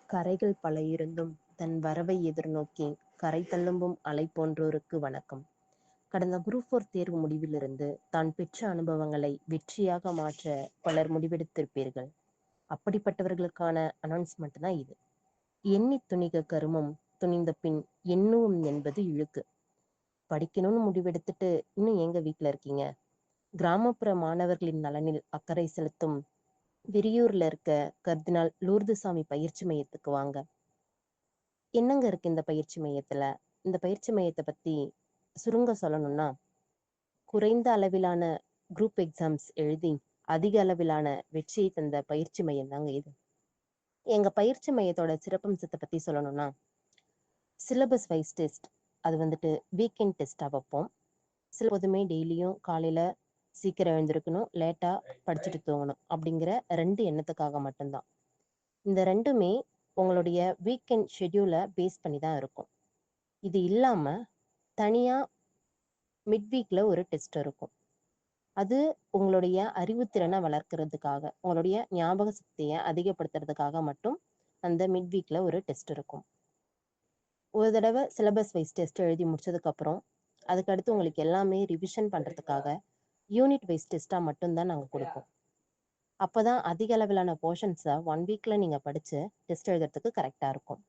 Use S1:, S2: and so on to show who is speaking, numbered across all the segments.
S1: கரைகள் பல இருந்தும் தன் வரவை எதிர்நோக்கி கரை தள்ளும்பும் அலை போன்றோருக்கு வணக்கம். கடந்த குரூப் 4 தேர்வு முடிவிலிருந்து தான் பெற்ற அனுபவங்களை வெற்றியாக மாற்ற பலர் முடிவெடுத்திருப்பீர்கள். அப்படிப்பட்டவர்களுக்கான அனௌன்ஸ்மெண்ட் தான் இது. எண்ணி துணிக கருமம், துணிந்த பின் எண்ணுவும் என்பது இழுக்கு. படிக்கணும்னு முடிவெடுத்துட்டு இன்னும் எங்க வீட்டுல இருக்கீங்க? கிராமப்புற மாணவர்களின் நலனில் அக்கறை செலுத்தும் விரியூர்ல இருக்க கர்தினால் லூர்துசாமி பயிற்சி மையத்துக்கு வாங்க. என்னங்க இருக்கு இந்த பயிற்சி மையத்துல? இந்த பயிற்சி மையத்தை பத்தி சுருங்க சொல்லணும்னா, குறைந்த அளவிலான குரூப் எக்ஸாம்ஸ் எழுதி அதிக அளவிலான வெற்றியை தந்த பயிற்சி மையம் தாங்க இது. எங்க பயிற்சி மையத்தோட சிறப்பம்சத்தை பத்தி சொல்லணும்னா, சிலபஸ் வைஸ் டெஸ்ட், அது வந்துட்டு வீக்கெண்ட் டெஸ்டா வைப்போம். எப்போதுமே டெய்லியும் காலையில சீக்கிரம் எழுந்திருக்கணும், லேட்டா படிச்சுட்டு தூங்கணும் அப்படிங்கிற 2 எண்ணத்துக்காக மட்டும்தான். இந்த ரெண்டுமே உங்களுடைய வீக்கெண்ட் ஷெட்யூலை பேஸ் பண்ணி தான் இருக்கும். இது இல்லாம தனியா மிட் வீக்ல ஒரு டெஸ்ட் இருக்கும். அது உங்களுடைய அறிவுத்திறனை வளர்க்கறதுக்காக, உங்களுடைய ஞாபக சக்தியை அதிகப்படுத்துறதுக்காக மட்டும் அந்த மிட் வீக்ல ஒரு டெஸ்ட் இருக்கும். ஒரு தடவை சிலபஸ் வைஸ் டெஸ்ட் எழுதி முடிச்சதுக்கு அப்புறம் அதுக்கடுத்து உங்களுக்கு எல்லாமே ரிவிஷன் பண்றதுக்காக யூனிட் வைஸ் டெஸ்டா மட்டும்தான் நாங்கள் கொடுப்போம். அப்போதான் அதிக அளவிலான போர்ஷன்ஸை 1 வீக்ல நீங்க படிச்சு டெஸ்ட் எழுதுறதுக்கு கரெக்டா இருக்கும்.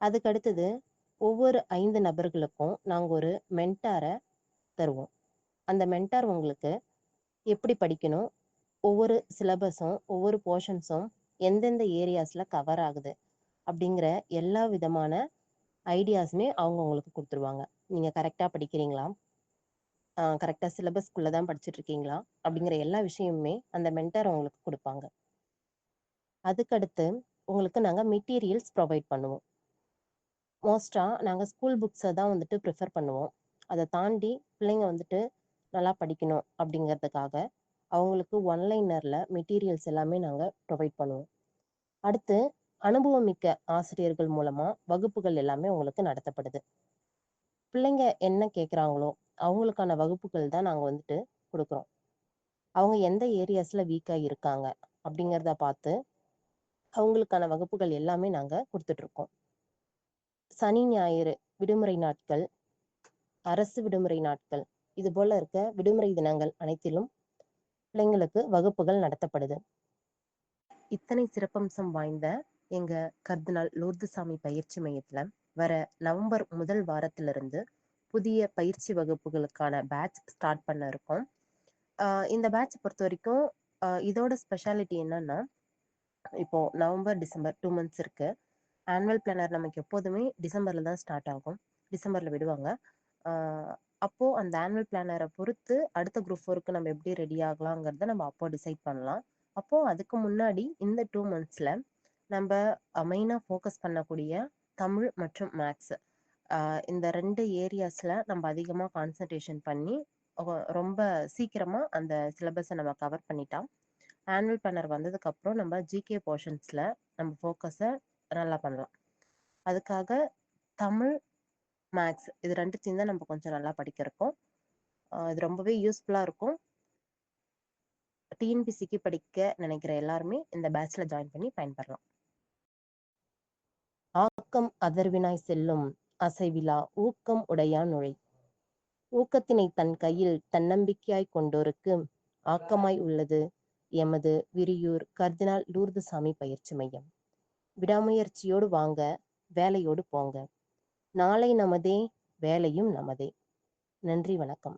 S1: அதுக்கு அடுத்தது ஒவ்வொரு 5 நபர்களுக்கும் நாங்கள் ஒரு மென்டாரை தருவோம். அந்த மென்டார் உங்களுக்கு எப்படி படிக்கணும், ஒவ்வொரு சிலபஸும் ஒவ்வொரு போர்ஷன்ஸும் எந்தெந்த ஏரியாஸில் கவர் ஆகுது அப்படிங்கிற எல்லா விதமான ஐடியாஸுமே அவங்க உங்களுக்கு கொடுத்துருவாங்க. நீங்கள் கரெக்டாக படிக்கிறீங்களா, கரெக்டாக சிலபஸ்க்குள்ளே தான் படிச்சுட்டு இருக்கீங்களா அப்படிங்கிற எல்லா விஷயமுமே அந்த மென்டார் உங்களுக்கு கொடுப்பாங்க. அதுக்கடுத்து உங்களுக்கு நாங்கள் மெட்டீரியல்ஸ் ப்ரொவைட் பண்ணுவோம். மோஸ்ட்டாக நாங்கள் ஸ்கூல் புக்ஸை தான் வந்துட்டு ப்ரிஃபர் பண்ணுவோம். அதை தாண்டி பிள்ளைங்க வந்துட்டு நல்லா படிக்கணும் அப்படிங்கிறதுக்காக அவங்களுக்கு ஒன்லைனரில் மெட்டீரியல்ஸ் எல்லாமே நாங்கள் ப்ரொவைட் பண்ணுவோம். அடுத்து அனுபவமிக்க ஆசிரியர்கள் மூலமாக வகுப்புகள் எல்லாமே உங்களுக்கு நடத்தப்படுது. பிள்ளைங்க என்ன கேட்குறாங்களோ அவங்களுக்கான வகுப்புகள் தான் நாங்கள் வந்துட்டு கொடுக்குறோம். அவங்க எந்த ஏரியாஸில் வீக்காக இருக்காங்க அப்படிங்கிறத பார்த்து அவங்களுக்கான வகுப்புகள் எல்லாமே நாங்கள் கொடுத்துட்ருக்கோம். சனி ஞாயிறு விடுமுறை நாட்கள், அரசு விடுமுறை நாட்கள், இது போல இருக்க விடுமுறை தினங்கள் அனைத்திலும் பிள்ளைங்களுக்கு வகுப்புகள் நடத்தப்படுது. இத்தனை சிறப்பம்சம் வாய்ந்த எங்க கர்தினால் லூர்துசாமி பயிற்சி மையத்துல வர நவம்பர் முதல் வாரத்திலிருந்து புதிய பயிற்சி வகுப்புகளுக்கான பேட்ச் ஸ்டார்ட் பண்ண இருக்கோம். இந்த பேட்ச் பொறுத்த வரைக்கும் இதோட ஸ்பெஷாலிட்டி என்னன்னா, இப்போ நவம்பர் டிசம்பர் 2 months இருக்கு. ஆனுவல் பிளானர் நமக்கு எப்போதுமே டிசம்பர்ல தான் ஸ்டார்ட் ஆகும், டிசம்பர்ல விடுவாங்க. அப்போ அந்த ஆனுவல் பிளானரை பொறுத்து அடுத்த குரூப் 4க்கு நம்ம எப்படி ரெடி ஆகலாங்கிறத நம்ம அப்போ டிசைட் பண்ணலாம். அப்போ அதுக்கு முன்னாடி இந்த 2 monthsல நம்ம மெயினாக ஃபோக்கஸ் பண்ணக்கூடிய தமிழ் மற்றும் மேக்ஸ், இந்த 2 ஏரியாஸ்ல நம்ம அதிகமாக கான்சன்ட்ரேஷன் பண்ணி ரொம்ப சீக்கிரமா அந்த சிலபஸை நம்ம கவர் பண்ணிட்டா ஆனுவல் பிளானர் வந்ததுக்கு அப்புறம் நம்ம ஜிகே போர்ஷன்ஸ்ல நம்ம ஃபோக்கஸை நல்லா பண்ணலாம். அதுக்காக தமிழ் மேக்ஸ் இது 2த்தையும் தான் நம்ம கொஞ்சம் நல்லா படிக்க இருக்கோம். இது ரொம்பவே யூஸ்ஃபுல்லாக இருக்கும். டிஎன்பிசிக்கு படிக்க நினைக்கிற எல்லாருமே இந்த பேட்ச்ல ஜாயின் பண்ணி பயன்பெறலாம். ஆக்கம் அதர்வினாய் செல்லும் அசைவிலா ஊக்கம் உடையான் நுழை. ஊக்கத்தினை தன் கையில் தன்னம்பிக்கையாய் கொண்டோருக்கு ஆக்கமாய் உள்ளது எமது விரியூர் கர்தினால் லூர்துசாமி பயிற்சி மையம். விடாமுயற்சியோடு வாங்க, வேலையோடு போங்க. நாளை நமதே, வேலையும் நமதே. நன்றி, வணக்கம்.